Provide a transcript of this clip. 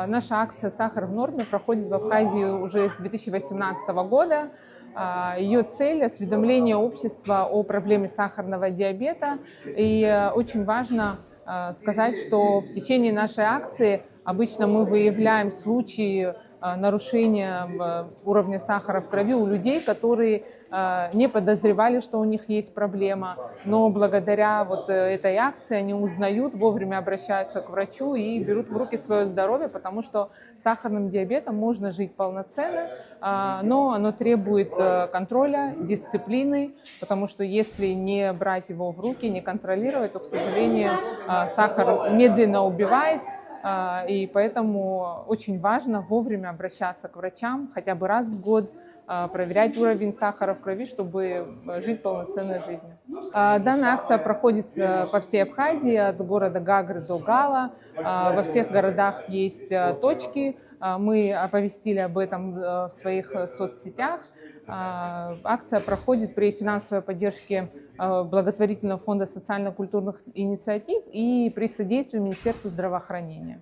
Наша акция «Сахар в норме» проходит в Абхазии уже с 2018 года. Ее цель – осведомление общества о проблеме сахарного диабета. И очень важно сказать, что в течение нашей акции обычно мы выявляем случаи нарушения уровня сахара в крови у людей, которые не подозревали, что у них есть проблема, но благодаря вот этой акции они узнают, вовремя обращаются к врачу и берут в руки свое здоровье, потому что с сахарным диабетом можно жить полноценно, но оно требует контроля, дисциплины, потому что если не брать его в руки, не контролировать, то, к сожалению, сахар медленно убивает. И поэтому очень важно вовремя обращаться к врачам, хотя бы раз в год, проверять уровень сахара в крови, чтобы жить полноценной жизнью. Данная акция проходит по всей Абхазии, от города Гагры до Гала. Во всех городах есть точки. Мы оповестили об этом в своих соцсетях. Акция проходит при финансовой поддержке благотворительного фонда социально-культурных инициатив и при содействии Министерства здравоохранения.